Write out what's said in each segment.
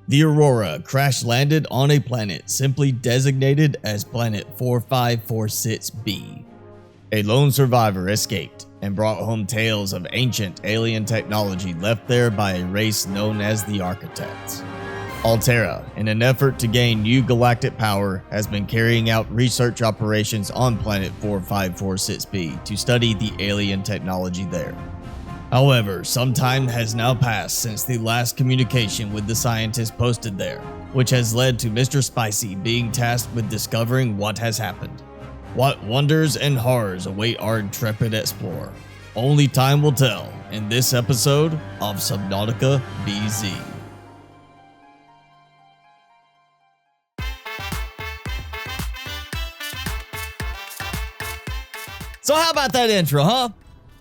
The Aurora crash-landed on a planet simply designated as Planet 4546b. A lone survivor escaped and brought home tales of ancient alien technology left there by a race known as the Architects. Alterra, in an effort to gain new galactic power, has been carrying out research operations on Planet 4546b to study the alien technology there. However, some time has now passed since the last communication with the scientists posted there, which has led to Mr. Spicy being tasked with discovering what has happened. What wonders and horrors await our intrepid explorer? Only time will tell in this episode of Subnautica BZ. So how about that intro, huh?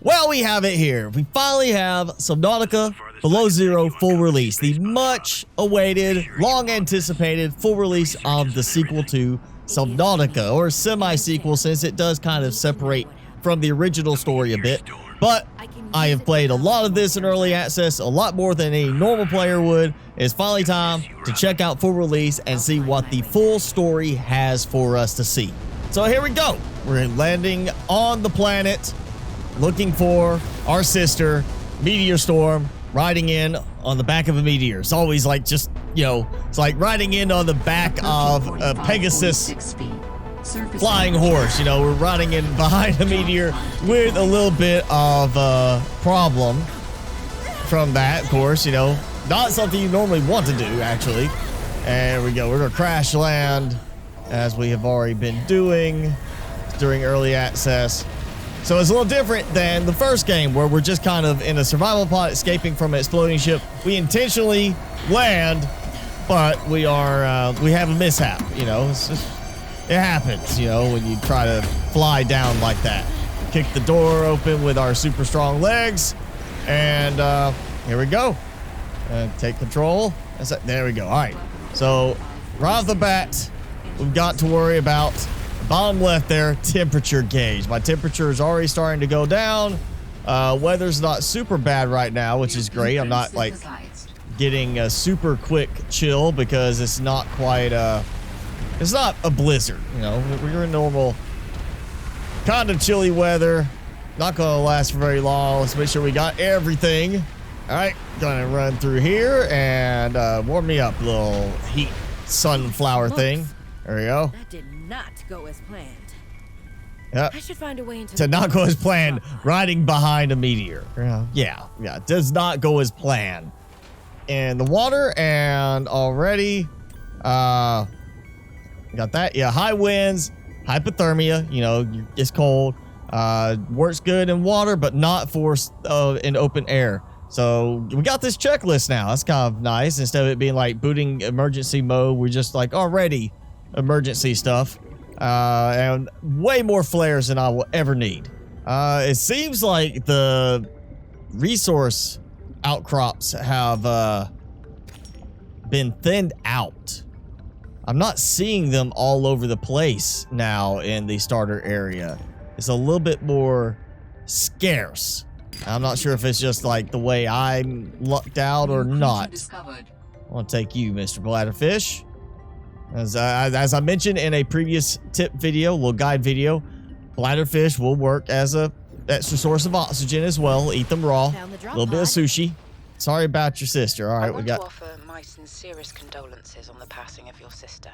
Well, we have it here. We finally have Subnautica Below Zero full release. The much awaited, long anticipated full release of the sequel to Subnautica, or semi-sequel, since it does kind of separate from the original story a bit. But I have played a lot of this in early access, a lot more than a normal player would. It's finally time to check out full release and see what the full story has for us to see. So here we go. We're landing on the planet, looking for our sister, Meteor Storm, riding in on the back of a meteor. It's always like just, you know, it's like riding in on the back of a Pegasus flying horse. You know, we're riding in behind a meteor with a little bit of problem from that, of course, you know. Not something you normally want to do, actually. And we go. We're going to crash land, as we have already been doing during early access. So it's a little different than the first game, where we're just kind of in a survival pod escaping from an exploding ship. We intentionally land, but we have a mishap, you know. It's just, it happens, you know, when you try to fly down like that. Kick the door open with our super strong legs, and here we go. Take control. There we go. All right. So right off the bat, we've got to worry about bottom left there, temperature gauge. My temperature is already starting to go down. Weather's not super bad right now, which is great. I'm not like getting a super quick chill because it's not quite it's not a blizzard, you know. We're in normal kind of chilly weather. Not gonna last for very long. Let's make sure we got everything. All right, gonna run through here and warm me up, little heat sunflower thing. There we go. That did not go as planned. Yep. I should find a way into to not go as planned, riding behind a meteor. Yeah, it does not go as planned. In the water, and already got that. Yeah, high winds, hypothermia, you know, it's cold. Works good in water, but not for in open air. So we got this checklist now. That's kind of nice. Instead of it being like booting emergency mode, we're just like already emergency stuff, and way more flares than I will ever need. It seems like the resource outcrops have been thinned out. I'm not seeing them all over the place now in the starter area. It's a little bit more scarce. I'm not sure if it's just like the way I'm lucked out or not. I want to take you, Mr. Bladderfish. As I mentioned in a previous tip video, little guide video, bladderfish will work as a extra source of oxygen as well. Eat them raw. A little bit of sushi. Sorry about your sister. All right, we got. I want to offer my sincerest condolences on the passing of your sister.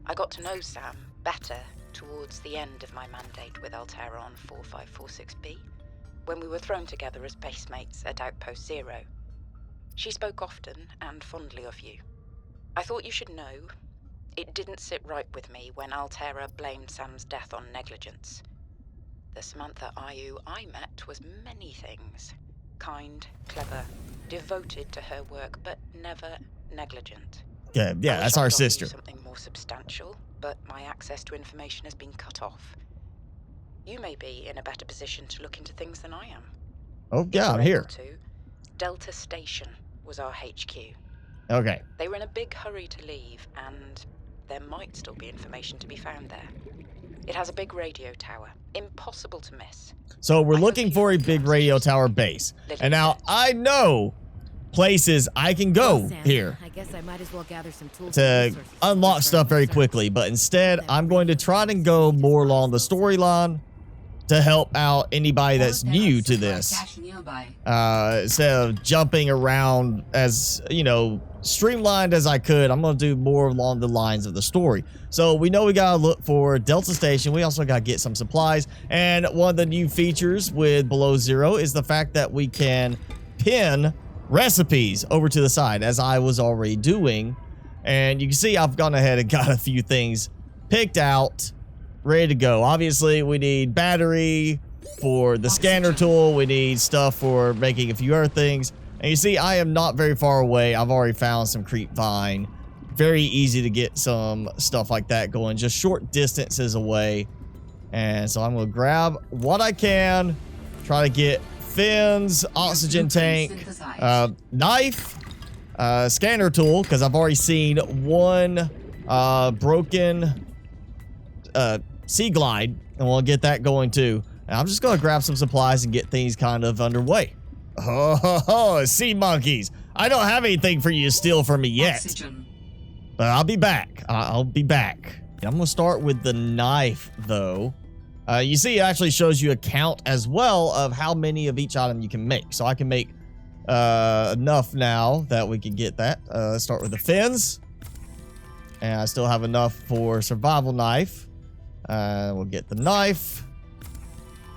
I got to know Sam better towards the end of my mandate with Alterra on 4546b, when we were thrown together as basemates at Outpost Zero. She spoke often and fondly of you. I thought you should know. It didn't sit right with me when Alterra blamed Sam's death on negligence. The Samantha Ayu I met was many things. Kind, clever, devoted to her work, but never negligent. Yeah, that's our sister. Something more substantial, but my access to information has been cut off. You may be in a better position to look into things than I am. Oh, yeah, I'm here. Delta Station was our HQ. Okay. They were in a big hurry to leave, and there might still be information to be found there. It has a big radio tower, impossible to miss. So we're looking for a big radio tower base. And now I know places I can go Well, Sam, here I guess I might as well gather some tools to and resources unlock to stuff very start quickly. But instead, I'm going to try and go more along the storyline to help out anybody that's new to this. Instead of jumping around as, you know, streamlined as I could, I'm going to do more along the lines of the story. So we know we got to look for Delta Station. We also got to get some supplies. And one of the new features with Below Zero is the fact that we can pin recipes over to the side, as I was already doing. And you can see I've gone ahead and got a few things picked out, ready to go. Obviously, we need battery for the scanner tool. We need stuff for making a few other things. And you see, I am not very far away. I've already found some creep vine. Very easy to get some stuff like that going, just short distances away. And so I'm going to grab what I can, try to get fins, oxygen tank, knife, scanner tool, because I've already seen one broken sea glide, and we'll get that going too. And I'm just going to grab some supplies and get things kind of underway. Oh, sea monkeys. I don't have anything for you to steal from me yet. Oxygen. But I'll be back. I'll be back. I'm going to start with the knife, though. You see, it actually shows you a count as well of how many of each item you can make. So I can make enough now that we can get that. Let's start with the fins. And I still have enough for survival knife. We'll get the knife.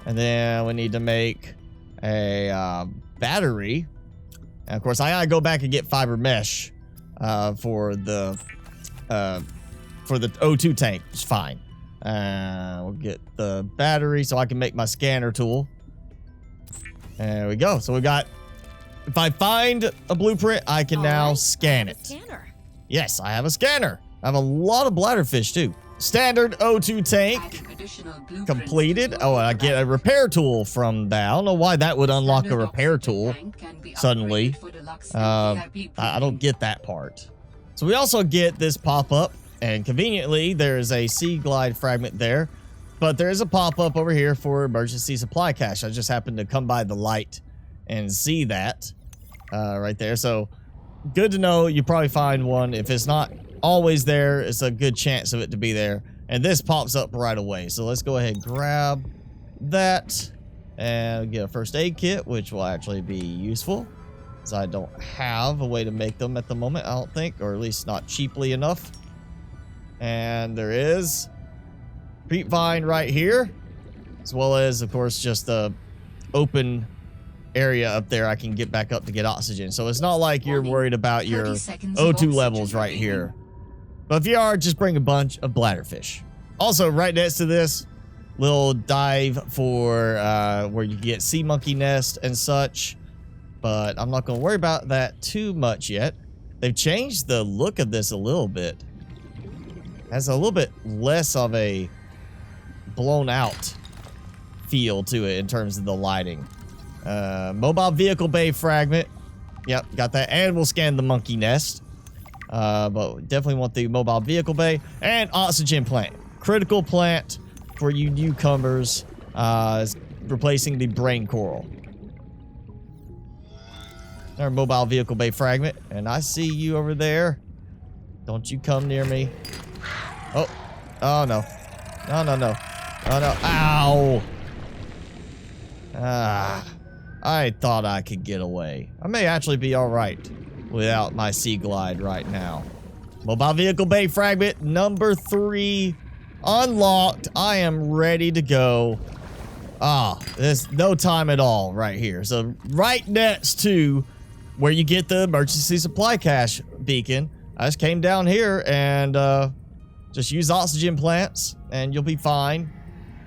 And then we need to make a battery. And of course, I gotta go back and get fiber mesh for the O2 tank. It's fine. We'll get the battery so I can make my scanner tool. There we go. So we got, if I find a blueprint, I can now scan it. Yes, I have a scanner. I have a lot of bladderfish too. Standard O2 tank completed. Oh, I get a repair tool from that. I don't know why that would unlock a repair tool suddenly. I don't get that part. So we also get this pop-up, and conveniently there's a sea glide fragment there, but there is a pop-up over here for emergency supply cache. I just happened to come by the light and see that right there. So good to know. You probably find one. If it's not always there, it's a good chance of it to be there. And this pops up right away. So let's go ahead and grab that and get a first aid kit, which will actually be useful, because I don't have a way to make them at the moment, I don't think, or at least not cheaply enough. And there is creep vine right here, as well as, of course, just the open area up there I can get back up to get oxygen. So it's not like you're worried about your O2 levels right here. But if you are, just bring a bunch of bladderfish. Also, right next to this, little dive for where you get sea monkey nest and such. But I'm not going to worry about that too much yet. They've changed the look of this a little bit. It has a little bit less of a blown out feel to it in terms of the lighting. Mobile vehicle bay fragment. Yep, got that. And we'll scan the monkey nest. But definitely want the mobile vehicle bay and oxygen plant. Critical plant for you newcomers, replacing the brain coral. Our mobile vehicle bay fragment, and I see you over there. Don't you come near me. Oh, oh no. No, no, no. Oh no. Ow. I thought I could get away. I may actually be all right without my sea glide right now. Mobile vehicle bay fragment number 3 unlocked. I am ready to go. There's no time at all right here. So right next to where you get the emergency supply cache beacon, I just came down here and just use oxygen plants and you'll be fine.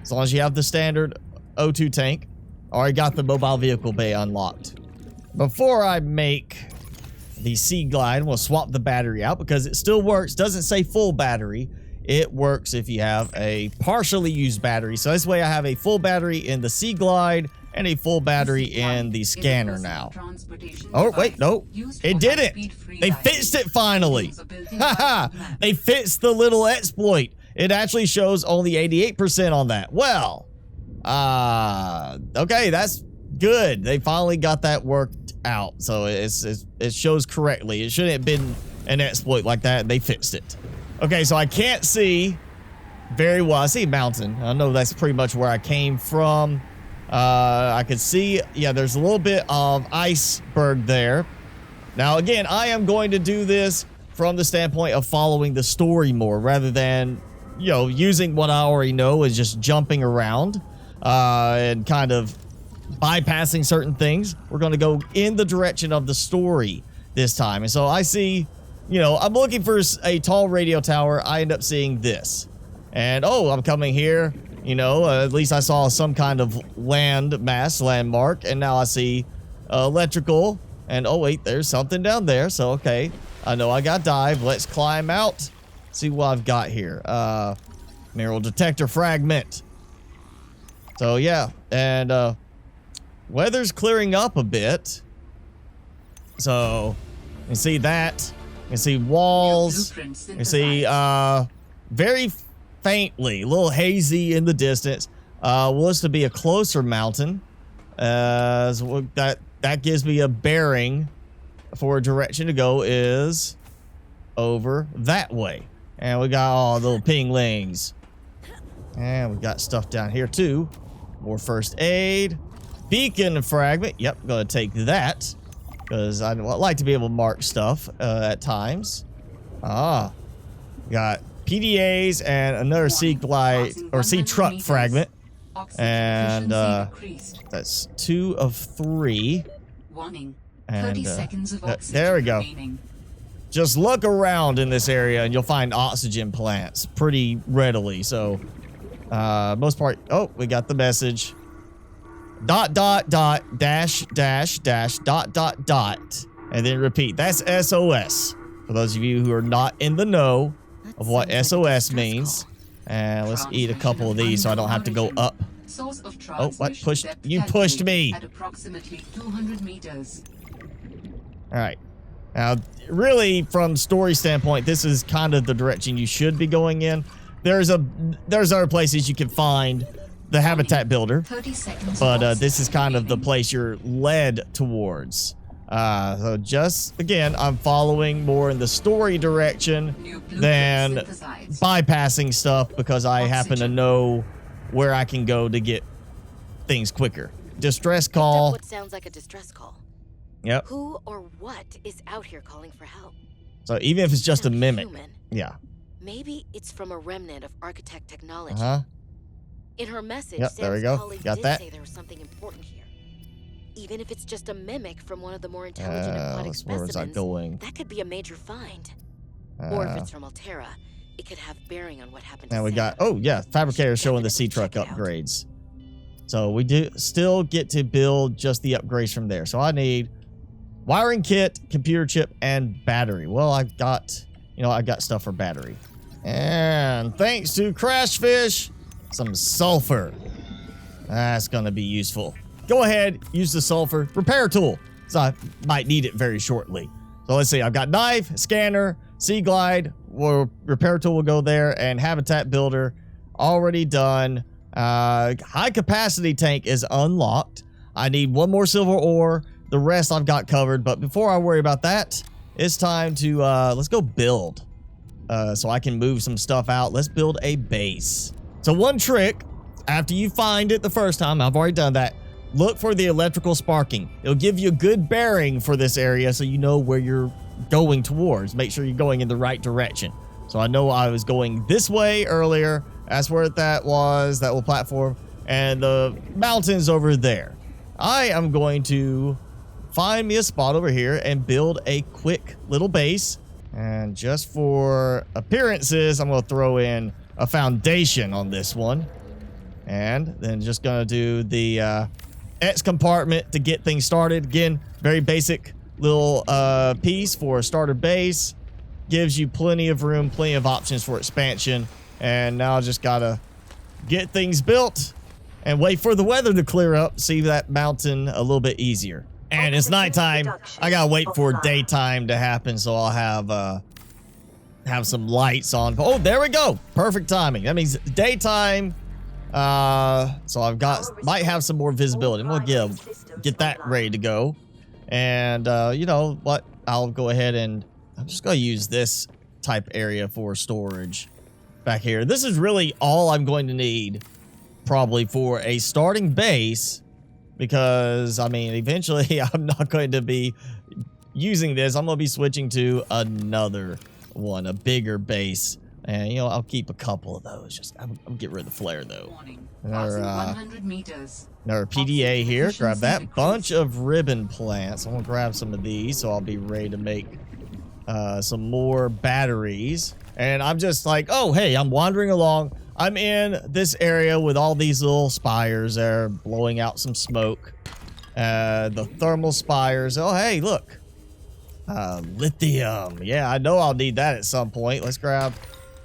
As long as you have the standard O2 tank. Already got the mobile vehicle bay unlocked. Before I make the sea glide, we'll swap the battery out because it still works. Doesn't say full battery. It works if you have a partially used battery. So this way I have a full battery in the sea glide and a full battery in the scanner now. Oh, wait, no. It didn't. They fixed it finally. Haha. They fixed the little exploit. It actually shows only 88% on that. Well, okay, that's good. They finally got that worked out. So it shows correctly. It shouldn't have been an exploit like that. They fixed it. Okay, so I can't see very well. I see mountain. I know that's pretty much where I came from. I could see, yeah, there's a little bit of iceberg there. Now, again, I am going to do this from the standpoint of following the story more rather than, you know, using what I already know is just jumping around and kind of bypassing certain things. We're going to go in the direction of the story this time. And so I see, you know, I'm looking for a tall radio tower. I end up seeing this. And, oh, I'm coming here. You know, at least I saw some kind of landmark. And now I see electrical. And, oh, wait, there's something down there. So, okay, I know I got dive. Let's climb out. See what I've got here. Mineral detector fragment. So, yeah. And weather's clearing up a bit. So, you see that. You see walls. You see very faintly, a little hazy in the distance. Was to be a closer mountain. So that gives me a bearing for a direction to go is over that way. And we got all the little pinglings. And we got stuff down here too. More first aid. Beacon fragment. Yep, gonna take that. Because I like to be able to mark stuff at times. Got PDAs and another sea glide or sea truck fragment. And that's 2 of 3. And there we go. Just look around in this area and you'll find oxygen plants pretty readily. So most part, oh, we got the message. ... dash dot and then repeat. That's SOS for those of you who are not in the know of what SOS means. And let's eat a couple of these so I don't have to go up. Oh, what pushed? You pushed me. At approximately 200 meters. All right. Now, really, from story standpoint, this is kind of the direction you should be going in. There's other places you can find the habitat builder, but this is kind of the place you're led towards. So just, again, I'm following more in the story direction than bypassing stuff because I happen to know where I can go to get things quicker. Distress call. What sounds like a distress call. Yep. Who or what is out here calling for help? So even if it's just a mimic. Human. Yeah. Maybe it's from a remnant of architect technology. Uh-huh. In her message, Yep, there we go. Got that. say there was something important here. Even if it's just a mimic from one of the more intelligent aquatic specimens, that could be a major find. Or if it's from Alterra, it could have bearing on what happened to Now we Sam. got, oh yeah, fabricator showing the sea truck upgrades. So we do still get to build just the upgrades from there. So I need wiring kit, computer chip, and battery. Well, I've got, you know, I got stuff for battery. And thanks to Crashfish, some sulfur. That's gonna be useful. Go ahead, use the sulfur repair tool, so I might need it very shortly. So let's see, I've got knife, scanner, sea glide, or repair tool will go there, and habitat builder already done. High capacity tank is unlocked. I need 1 more silver ore. The rest I've got covered, but before I worry about that, it's time to let's go build. So I can move some stuff out. Let's build a base. So one trick, after you find it the first time, I've already done that, look for the electrical sparking. It'll give you a good bearing for this area so you know where you're going towards. Make sure you're going in the right direction. So I know I was going this way earlier. That's where that was, that little platform. And the mountain's over there. I am going to find me a spot over here and build a quick little base. And just for appearances, I'm going to throw in a foundation on this one. And then just going to do the X compartment to get things started. Again, very basic little piece for a starter base. Gives you plenty of room, plenty of options for expansion. And now I just got to get things built and wait for the weather to clear up. See that mountain a little bit easier. And it's nighttime. I got to wait for daytime to happen, so I'll have some lights on. Oh, there we go. Perfect timing. That means daytime. So I've got, might have some more visibility. We'll get that ready to go. And you know what? I'll go ahead and I'm just going to use this type area for storage back here. This is really all I'm going to need probably for a starting base, because I mean, eventually I'm not going to be using this. I'm going to be switching to another one, a bigger base. And, you know, I'll keep a couple of those. Just, I'll get rid of the flare, though. Another, 100 meters. Another PDA here. Grab that. Bunch of ribbon plants. I'm going to grab some of these, so I'll be ready to make some more batteries. And I'm just like, oh, hey, I'm wandering along. I'm in this area with all these little spires there, blowing out some smoke. The thermal spires. Oh, hey, look. Lithium. Yeah, I know I'll need that at some point. Let's grab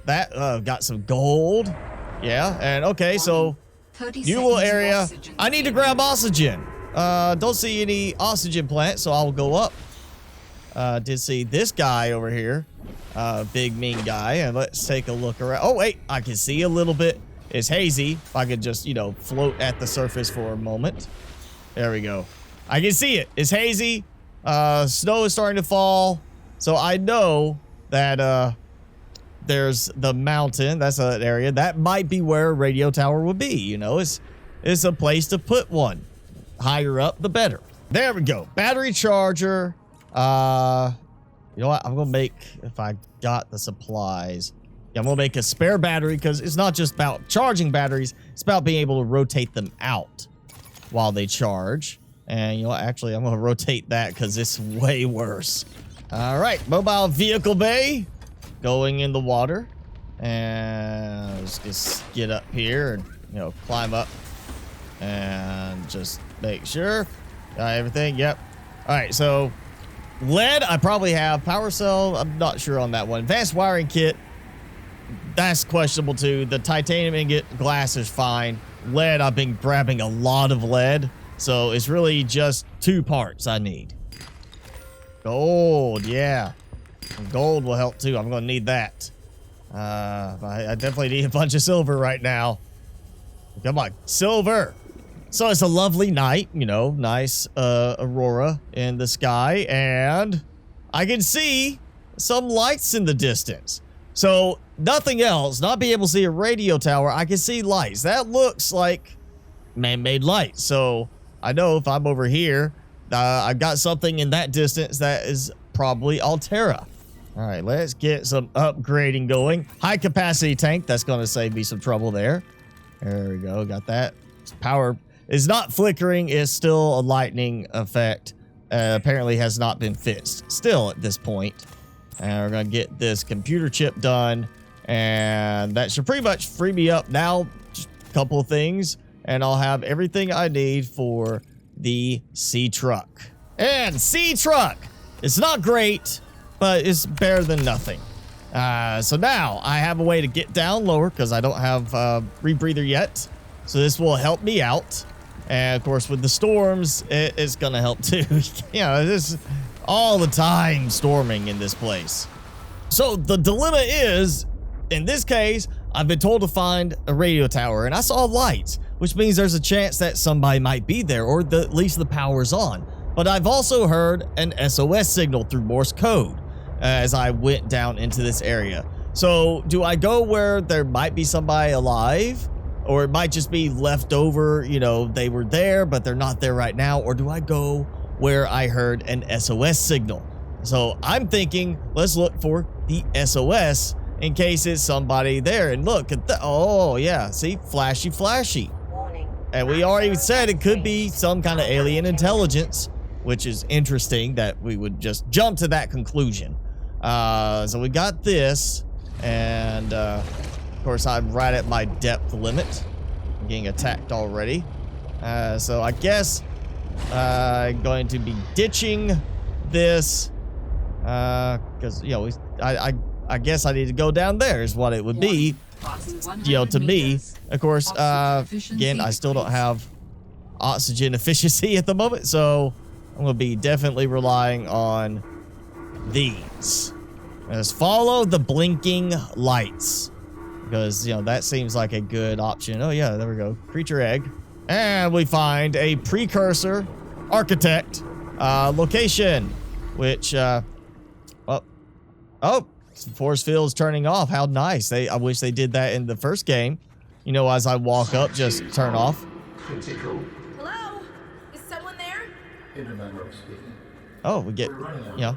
that. Got some gold. Yeah, and okay, so new little area. I need to grab oxygen. Don't see any oxygen plants, so I'll go up. Did see this guy over here. Big mean guy. And let's take a look around. Oh, wait, I can see a little bit. It's hazy. If I could just, you know, float at the surface for a moment. There we go. I can see it. It's hazy. Snow is starting to fall. So I know that, there's the mountain. That's an area that might be where a radio tower would be. You know, it's a place to put one. Higher up, the better. There we go. Battery charger. You know what? I'm gonna make, if I got the supplies, yeah, I'm gonna make a spare battery, because it's not just about charging batteries. It's about being able to rotate them out while they charge. And you know what? Actually, I'm gonna rotate that because it's way worse. All right, mobile vehicle bay. Going in the water, and let's just get up here and, you know, climb up and just make sure everything. Yep. All right, so lead I probably have. Power cell, I'm not sure on that one. Advanced wiring kit, that's questionable too. The titanium ingot, glass is fine. Lead, I've been grabbing a lot of lead, so it's really just 2 parts I need. Gold, yeah. Gold will help too. I'm gonna need that. I definitely need a bunch of silver right now. Come on, silver. So it's a lovely night, you know, nice aurora in the sky, and I can see some lights in the distance. So nothing else, not being able to see a radio tower, I can see lights. That looks like man-made lights. So I know if I'm over here, I've got something in that distance that is probably Alterra. All right, let's get some upgrading going. High capacity tank. That's going to save me some trouble there. There we go. Got that. Power is not flickering. It's still a lightning effect. Apparently has not been fixed still at this point. And we're going to get this computer chip done. And that should pretty much free me up now. Just a couple of things. And I'll have everything I need for the sea truck. And sea truck. It's not great, but it's better than nothing. So now I have a way to get down lower, because I don't have rebreather yet. So this will help me out. And of course, with the storms, it's gonna help too. You know, this all the time storming in this place. So the dilemma is, in this case, I've been told to find a radio tower, and I saw lights, which means there's a chance that somebody might be there, or at least the power's on. But I've also heard an SOS signal through Morse code as I went down into this area. So do I go where there might be somebody alive, or it might just be left over, you know, they were there, but they're not there right now? Or do I go where I heard an SOS signal? So I'm thinking, let's look for the SOS in case it's somebody there. And look at the, oh yeah, see, flashy, flashy. And we already said it could be some kind of alien intelligence, which is interesting that we would just jump to that conclusion. So we got this, and of course I'm right at my depth limit. I'm getting attacked already. So I guess I'm going to be ditching this, because, you know, I guess I need to go down there is what it would be, you know, to me. Of course, again, I still don't have oxygen efficiency at the moment, so I'm going to be definitely relying on these. Just follow the blinking lights, because, you know, that seems like a good option. Oh, yeah, there we go. Creature egg. And we find a precursor architect. Location, which, oh, force field's turning off. How nice. I wish they did that in the first game. You know, as I walk up, just turn off. Hello? Is someone there? Oh, we get, you know.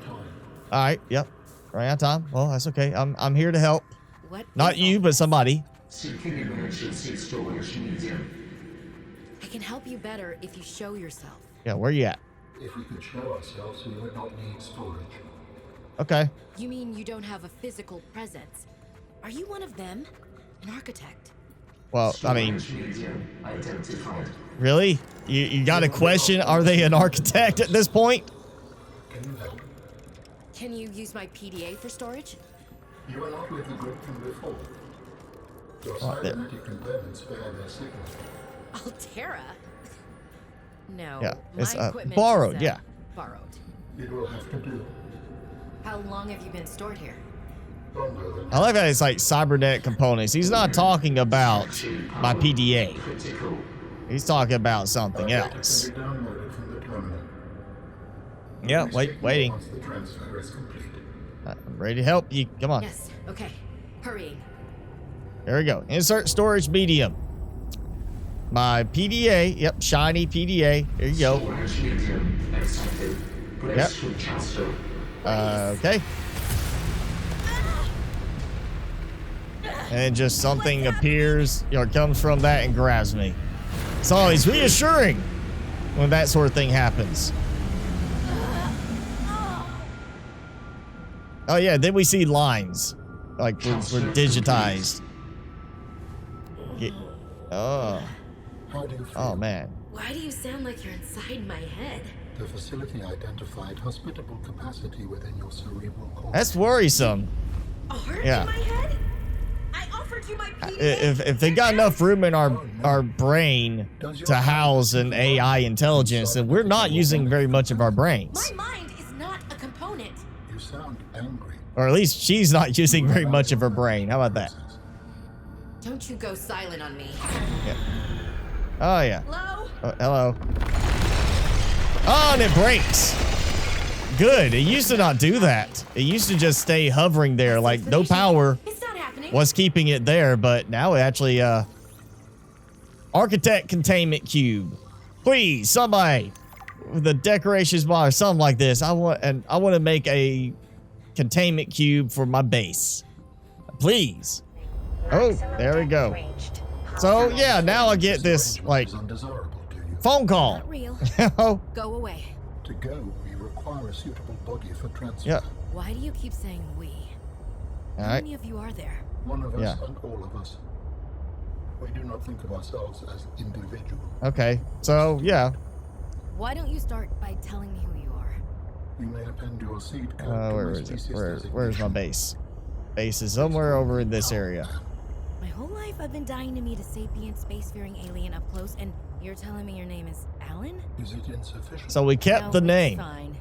All right, yep. Running out of time. Well, that's okay. I'm here to help. What? Not you, but somebody. I can help you better if you show yourself. Yeah, where you at? If we could show ourselves, we would not need storage. Okay. You mean you don't have a physical presence? Are you one of them? An architect? Well, I mean, really? You got a question? Are they an architect at this point? Can you help? Can you use my PDA for storage? You are not with the group from before. Your Oh, there. cybernetic components bear their signal. Alterra? No. Yeah, it's my equipment borrowed, is, yeah. Borrowed. It will have to do. How long have you been stored here? Longer than I like that it's like cybernetic components. He's not talking about my PDA. He's talking about something else. can be downloaded from the terminal. Yeah, Please take waiting. note once the transfer is complete. I'm ready to help you. Come on. Yes. Okay. Hurrying. There we go. Insert storage medium. My PDA. Yep, shiny PDA. There you go. Yep. Okay. And just something appears or comes from that and grabs me. It's always reassuring when that sort of thing happens. Oh yeah, then we see lines. Like we're digitized. Oh. How do you feel? Oh man. Why do you sound like you're inside my head? The facility identified hospitable capacity within your cerebral cortex. That's worrisome. A heart Yeah. in my head? I offered you my PDA. If they got enough room in our brain to house an AI intelligence, then we're not using very much of our brains. My mind is not a component. You sound angry. Or at least she's not using very much of her brain. How about that? Don't you go silent on me. Yeah. Oh yeah. Hello? Oh, hello. Oh, and it breaks. Good. It used to not do that. It used to just stay hovering there, like no power It's not happening. was keeping it there, but now it actually, architect containment cube. Please, somebody with the decorations bar or something like this. I want to make a containment cube for my base. Please. Oh, there we go. So yeah, now I get this like Is undesirable to you. phone call. Not real. Oh, Go away. To go, we require a suitable body for transfer. yeah. Why do you keep saying we? All How right. many of you are there? One of us Yeah. and all of us. We do not think of ourselves as individual. Okay. So yeah. Why don't you start by telling me who you are? You may append your seed code to Where my is it? species Where's my designation. base? Base is somewhere over in this area. My whole life I've been dying to meet a sapient spacefaring alien up close, and you're telling me your name is Alan? Is it insufficient? So we kept No, the it's name. fine.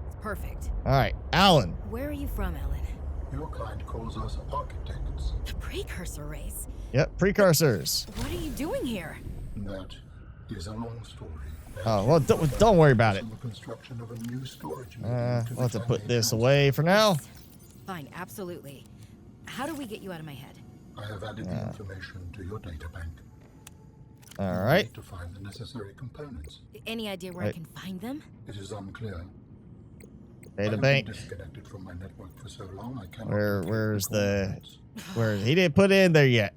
It's perfect. All right, Alan. Where are you from, Alan? Your kind calls us architects. The precursor race. Yep, precursors. What are you doing here? That is a long story. Oh well, don't worry about it. On the construction of a new storage medium We'll have to the put this transit. away for now. Fine, absolutely. How do we get you out of my head? I have added the information to your data bank. All You right. need to find the necessary components. Any idea where I Right. can find them? It is unclear. I Data have bank. been disconnected from my network for so long I cannot locate Where's the? coordinates. Where he didn't put it in there yet.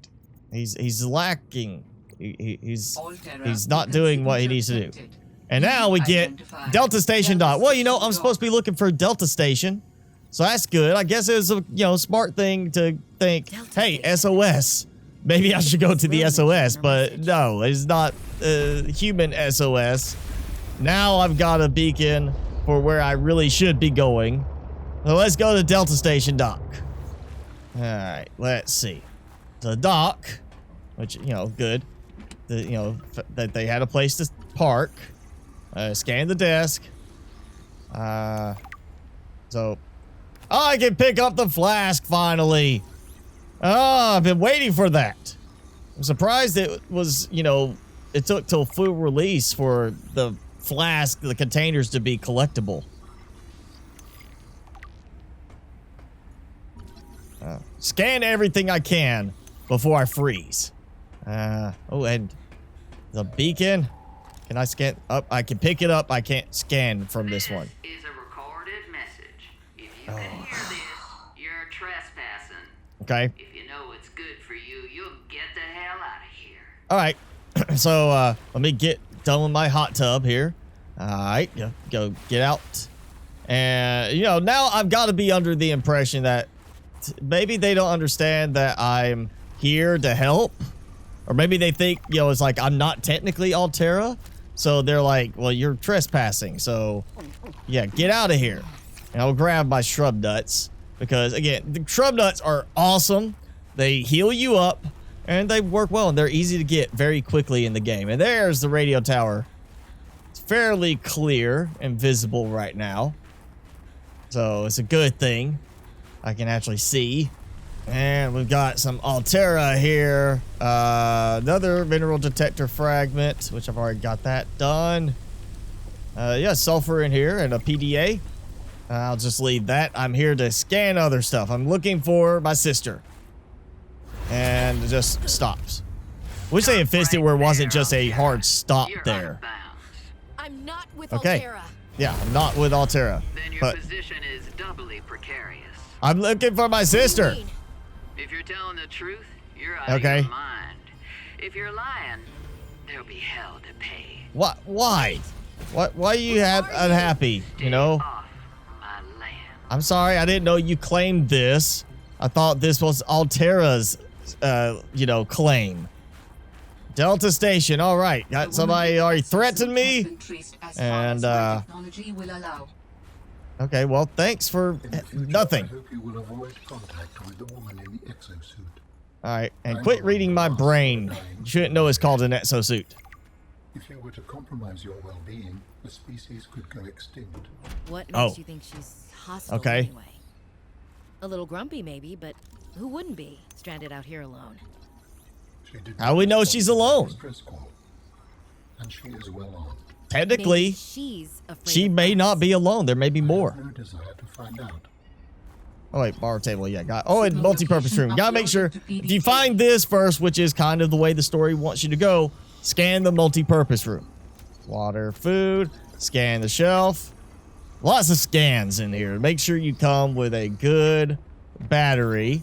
He's lacking. He's not doing what he needs to do. And now we get Delta Station dot. Well, you know, I'm supposed to be looking for Delta Station. So that's good. I guess it was a smart thing to think, Delta hey, Station. SOS. Maybe I should go to the SOS, but no, it's not human SOS. Now I've got a beacon for where I really should be going. So let's go to Delta Station dock. All right, let's see. The dock, which, good. That they had a place to park. Scan the desk. So, I can pick up the flask finally. Oh, I've been waiting for that. I'm surprised it was, it took till full release for the flask, the containers to be collectible. Scan everything I can before I freeze. Oh, and the beacon. Can I scan up? I can pick it up. I can't scan from this one. This is a recorded message. If you can hear this, you're trespassing. Okay. If you know what's good for you, you'll get the hell out of here. All right. So let me get done with my hot tub here. All right. Go get out. And, you know, now I've got to be under the impression that maybe they don't understand that I'm here to help. Or maybe they think, you know, it's like I'm not technically Alterra. So they're like, well, you're trespassing. So, yeah, get out of here. And I'll grab my shrub nuts. Because, again, the shrub nuts are awesome. They heal you up. And they work well. And they're easy to get very quickly in the game. And there's the radio tower. It's fairly clear and visible right now. So it's a good thing. I can actually see. And we've got some Alterra here. Another mineral detector fragment, which I've already got that done. Yeah, sulfur in here and a PDA. I'll just leave that. I'm here to scan other stuff. I'm looking for my sister. And it just stops. Wish they had fixed it where it wasn't just a hard stop there. I'm not with Okay. Alterra. Yeah, I'm not with Alterra. Then your But position is doubly precarious. I'm looking for my sister. If you're telling the truth, you're out Okay. of your mind. If you're lying, there'll be hell to pay. What? Why? What? Why are you unhappy? You know? Off my land. I'm sorry, I didn't know you claimed this. I thought this was Alterra's, you know, claim. Delta Station. All right, got somebody already threatened me. And technology will allow. okay, well, thanks for nothing. I hope you will avoid contact with the woman in the exosuit. All right, and quit reading my brain. You shouldn't know it's called an exosuit. If you were to compromise your well-being, the species could go extinct. What Oh. makes you think she's hostile Okay. anyway? A little grumpy maybe, but who wouldn't be stranded out here alone? She did How do we know she's alone? Stress call, and she is well on. Technically, Maybe she's afraid she of may us. not be alone. There may be I more. have no desire to find out. Oh wait, bar table, yeah, got. Oh, and multi-purpose room. Gotta make sure if you find this first, which is kind of the way the story wants you to go, scan the multi-purpose room. Water, food, scan the shelf. Lots of scans in here. Make sure you come with a good battery.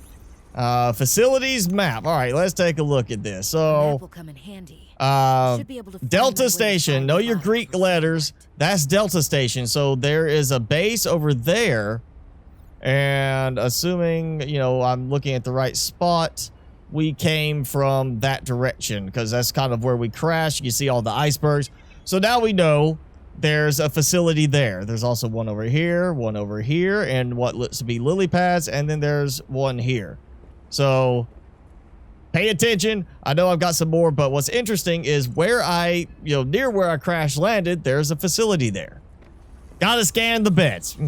Facilities map. All right, let's take a look at this. The map So, will come in handy. Should be able to find my way Delta to Station. find Know the your box Greek for letters. Subnautica. That's Delta Station. So there is a base over there. And assuming, you know, I'm looking at the right spot, we came from that direction because that's kind of where we crashed. You see all the icebergs. So now we know there's a facility there. There's also one over here, and what looks to be lily pads, and then there's one here. So pay attention. I know I've got some more, but what's interesting is where near where I crash landed, there's a facility there. Gotta scan the beds.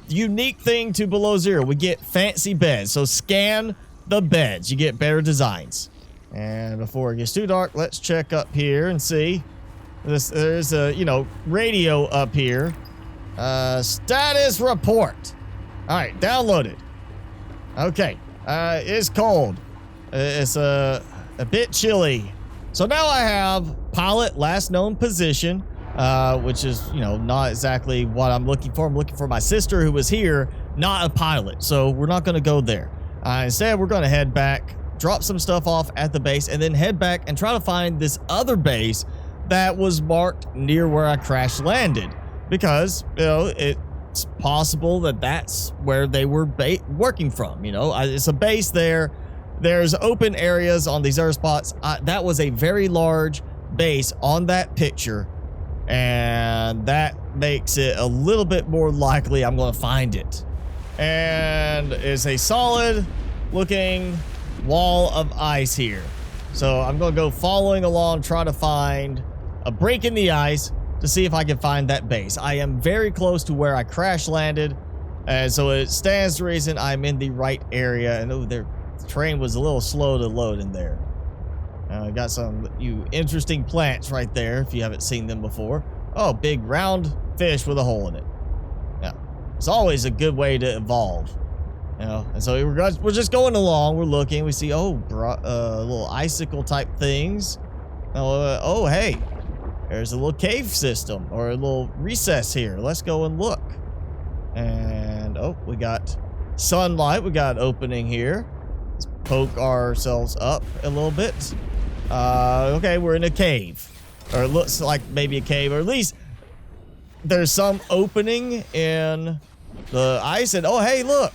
Unique thing to Below Zero, we get fancy beds. So scan the beds. You get better designs. And before it gets too dark, let's check up here and see. There's a, radio up here. Status report. All right, downloaded. Okay, it's cold. It's a bit chilly. So now I have pilot last known position, which is, not exactly what I'm looking for. I'm looking for my sister who was here, not a pilot. So we're not going to go there. Instead, we're going to head back, drop some stuff off at the base, and then head back and try to find this other base that was marked near where I crash landed. Because, it's possible that that's where they were working from. It's a base there. There's open areas on these other spots. That was a very large base on that picture. And that makes it a little bit more likely I'm going to find it. And it's a solid looking wall of ice here. So I'm going to go following along, try to find a break in the ice to see if I can find that base. I am very close to where I crash landed. And so it stands to reason I'm in the right area. And the train was a little slow to load in there. I got some interesting plants right there if you haven't seen them before. Oh, big round fish with a hole in it. Yeah, it's always a good way to evolve. You know, and so we're just going along. We're looking. We see little icicle type things. Oh, hey, there's a little cave system or a little recess here. Let's go and look. And oh, we got sunlight. We got an opening here. Let's poke ourselves up a little bit. Okay, we're in a cave, or it looks like maybe a cave, or at least there's some opening in the ice. And oh, hey, look.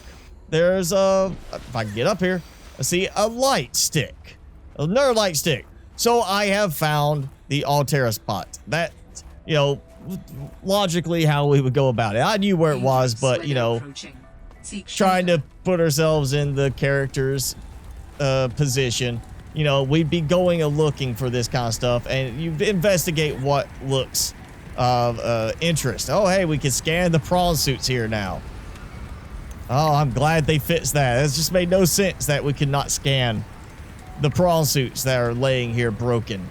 There's if I can get up here, I see a light stick, another light stick. So I have found the Alterra spot. That, you know, logically how we would go about it. I knew where it was, but, you know, trying to put ourselves in the character's position, you know, we'd be going and looking for this kind of stuff, and you investigate what looks of interest. Oh, hey, we can scan the prawn suits here now. Oh, I'm glad they fixed that. It just made no sense that we could not scan the prawn suits that are laying here broken.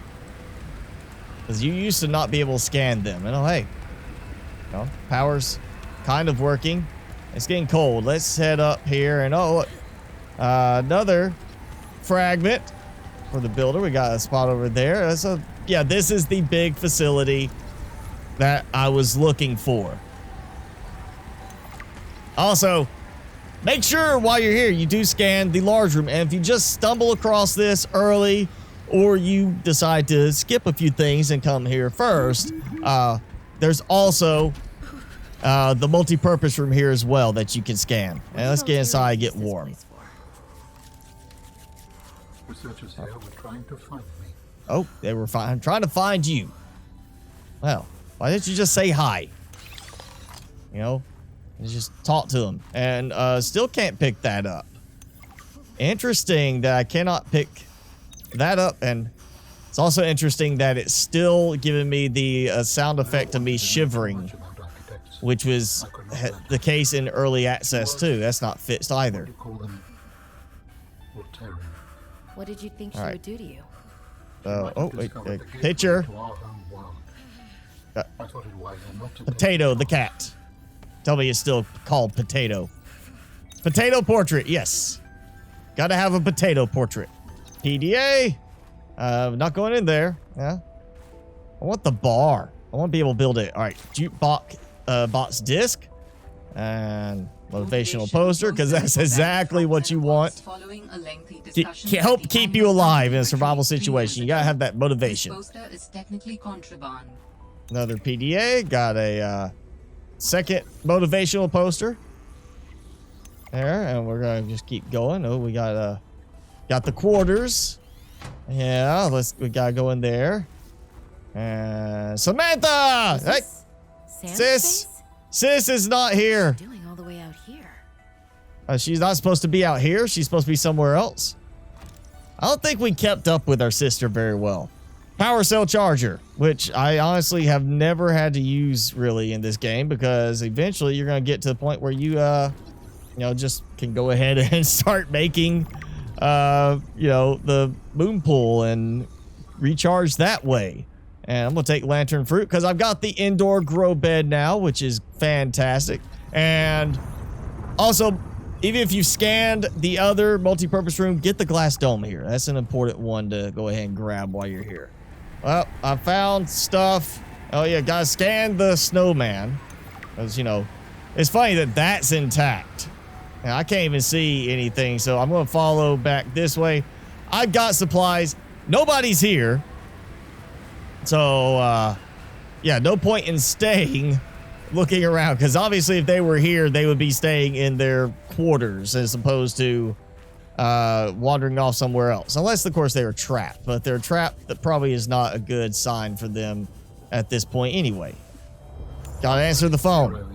Because you used to not be able to scan them. And oh, hey, you know, power's kind of working. It's getting cold. Let's head up here. And oh, look, another fragment for the builder. We got a spot over there. So, yeah, this is the big facility that I was looking for. Also, make sure while you're here, you do scan the large room. And if you just stumble across this early, or you decide to skip a few things and come here first, there's also the multi-purpose room here as well that you can scan. And let's get inside and get warm. Researchers here were trying to find me. Oh, they were trying to find you. Well, why didn't you just say hi? You know? Just talk to them. And still can't pick that up. Interesting that I cannot pick that up. And it's also interesting that it's still giving me the sound effect of me shivering, which was the case in early access too. That's not fixed either. What did you think she would do to you? Oh, wait, picture. Potato, the cat. Tell me it's still called Potato. Potato portrait, yes. Gotta have a potato portrait. PDA. Not going in there. Yeah. I want the bar. I want to be able to build it. All right, jukebox box disc and motivational poster, because that's exactly what you want to help keep you alive in a survival situation. You gotta have that motivation. Another PDA. Got a second motivational poster there, and we're gonna just keep going. Oh, we got the quarters. Yeah, we gotta go in there. And Samantha, hey, sis is not here. Doing all the way out here. She's not supposed to be out here. She's supposed to be somewhere else. I don't think we kept up with our sister very well. Power cell charger, which I honestly have never had to use really in this game, because eventually you're going to get to the point where you, just can go ahead and start making, the moon pool and recharge that way. And I'm going to take lantern fruit because I've got the indoor grow bed now, which is fantastic. And also, even if you scanned the other multi-purpose room, get the glass dome here. That's an important one to go ahead and grab while you're here. Well, I found stuff. Oh, yeah, gotta scan the snowman. Because, it's funny that that's intact. Now, I can't even see anything, so I'm going to follow back this way. I've got supplies. Nobody's here. So, yeah, no point in staying looking around. Because obviously, if they were here, they would be staying in their quarters as opposed to wandering off somewhere else. Unless, of course, they were trapped. But if they're trapped, that probably is not a good sign for them at this point anyway. Gotta answer the phone.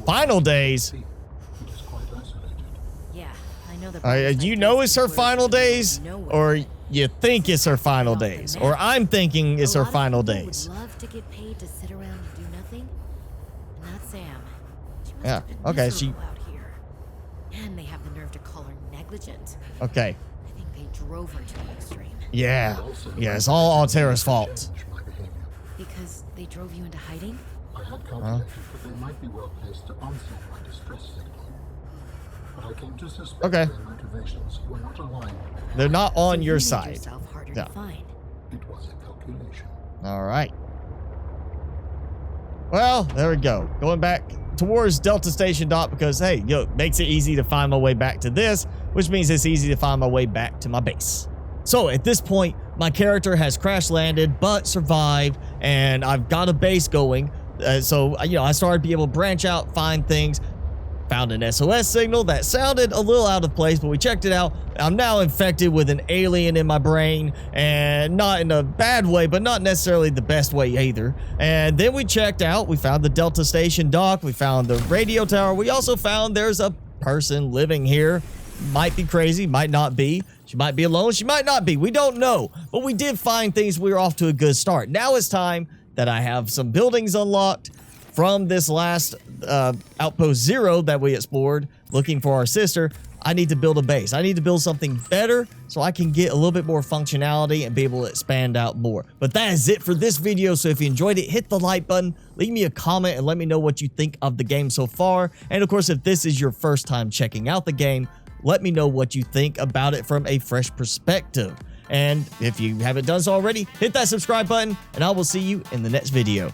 Final days? Yeah, I know the do you know it's her final days? Or you think it's her final days? Or I'm thinking it's her final days? Would love to get paid to sit around and do nothing. Not Sam. Yeah, okay, she... out here. And they have the nerve to call her negligent. Okay. I think they drove her to the extreme. Yeah. Yeah, it's all Alterra's fault. Because they drove you into hiding? I had calculated that they might be well placed to answer my distress signal. But I came to suspect their motivations were not aligned. They're not on your made side. yourself harder to find. It was a calculation. All right. Well, there we go. Going back towards Delta Station, Doc, because, hey, it makes it easy to find my way back to this, which means it's easy to find my way back to my base. So at this point, my character has crash landed, but survived, and I've got a base going. So, I started to be able to branch out, find things. Found an SOS signal that sounded a little out of place, but we checked it out. I'm now infected with an alien in my brain, and not in a bad way, but not necessarily the best way either. And then we checked out. We found the Delta Station dock. We found the radio tower. We also found there's a person living here. Might be crazy, might not be. She might be alone. She might not be. We don't know. But we did find things. We were off to a good start. Now it's time that I have some buildings unlocked from this last Outpost Zero that we explored, looking for our sister. I need to build a base. I need to build something better so I can get a little bit more functionality and be able to expand out more. But that is it for this video. So if you enjoyed it, hit the like button, leave me a comment, and let me know what you think of the game so far. And of course, if this is your first time checking out the game, let me know what you think about it from a fresh perspective. And if you haven't done so already, hit that subscribe button, and I will see you in the next video.